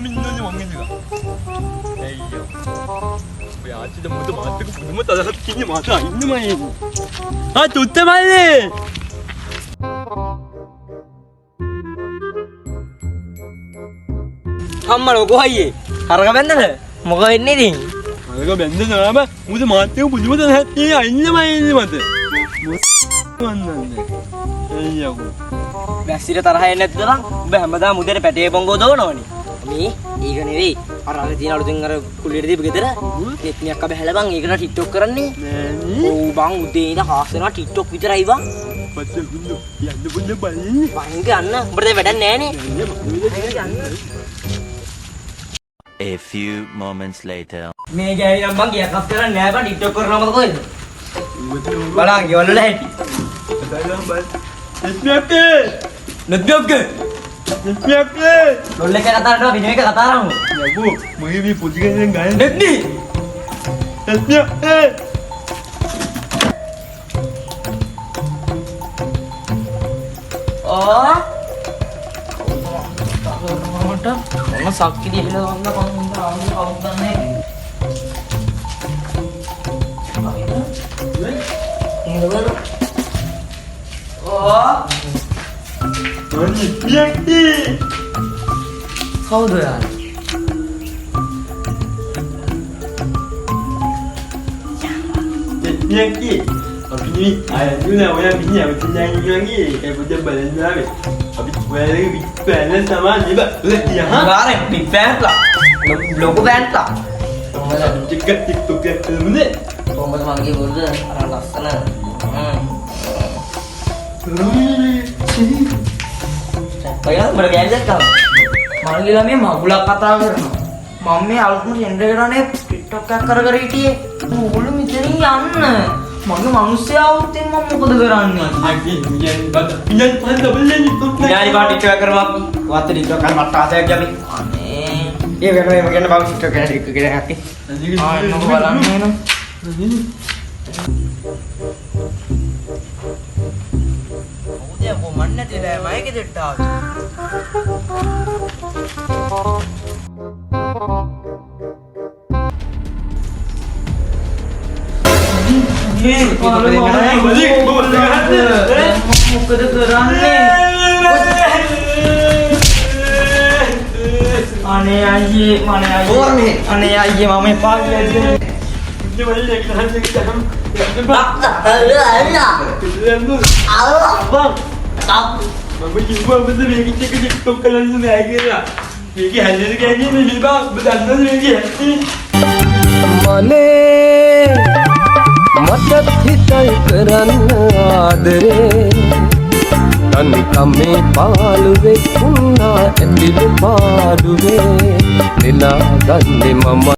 민년이 왕민이가. 에이요. 왜 아직도 모두 맞고 부르면 따라서 끼니 맞아 있는 말이. 아 좋다 말래. අම්මල ඔක හයියේ අරග බැන්දද මොකද වෙන්නේ ඉතින් 내가 맨날 나가면 모두 맞고 부르면 했지 있는 말이 맞아. 뭐 만났네. 에이야고. වැස්සිට තරහ එන්නේ නැද්ද නම් ඔබ හැමදාම උදේට පැටේ පොංගෝ දවනවනේ මේ ඒක නෙවෙයි අර තියෙන අලුතින් අර කුලියට දීපු ගෙදර නෙට්නියක් අබ හැලබන් ඒකට ටික්ටොක් කරන්නේ නෑනි. ඔව් බං උදේ ඉඳන් හාස් වෙනවා ටික්ටොක් විතරයි බං පස්සේ හුන්නු යන්න බුන්න බලන්න. බං යන්න උඹට වැඩක් නෑනේ A few moments later. මේ ගෑණි නම් බං ගියක් අත් කරන්නේ නෑ බං ටික්ටොක් කරනවා මොකද කොහෙද බලන්න ගෙවල් වල හැටි නෙට්නියක්කේ. ලොල් එක කතා කරනවා වෙන එක කතා කරමු යකෝ මගේ මේ පොඩි කෙනෙක් ගායන නෙට්නි නෙට්නියක්කේ. මම සක්කි දිහලා වන්න කොහොමද ආන්නේ කවුද දන්නේ නෙට්නියක්කේ. කවුද යාර නෙට්නියක්කේ. අපි නේ අය දුනා ඔයා මිනිහ අවුතිනාගේ ගියන්ගේ ඒ පොඩ බලන්න ආවේ. අපි ඔයාලගේ බිග් ෆෑන් තමයි නේද? ලකියා හා. ගාරේ බිග් ෆෑන්ලා ලොකු ෆෑන්ලා ටිකට් එකක් කරමුනේ. කොහමද මගේ වුරුද අර ලස්සන ඔයා මට ගෑන්ජක් ගන්න මල්ලි ළමයි මගුලක් කතා කරනවා මම මේ අලුත්ම ජෙන්ඩර් එකනේ ටික්ටොක් එකක් කර හිටියේ ඕගොල්ලෝ මෙතනින් යන්න මගේ මිනිස්සයා આવුත් මම මොකද කරන්නේ අකි මියන් පන්ද බලන්නේ ටික්ටොක් යානි බා ටික්ටොක් කරනවා වත් ටික්ටොක් කරලා මට ආසයක් යමි අනේ ඒ වෙනම මගෙන් බා ටික්ටොක් කරලා ටික්ටොක් කරලා යකි ආ මොකද බලන්නේ නෝ ඔය කොමන් නැති නෑ මයිකේ දෙට්ට ආවේ මොකද කරන්නේ අනේ අයියේ අනේ අයියේ මම එපා කියලා මටත් හිතයි කරන්න ආදරේ තනිකමේ පාළුවේ උන්නා ඇතිලු පාඩුවේ නෙලා ගන්නේ මමයි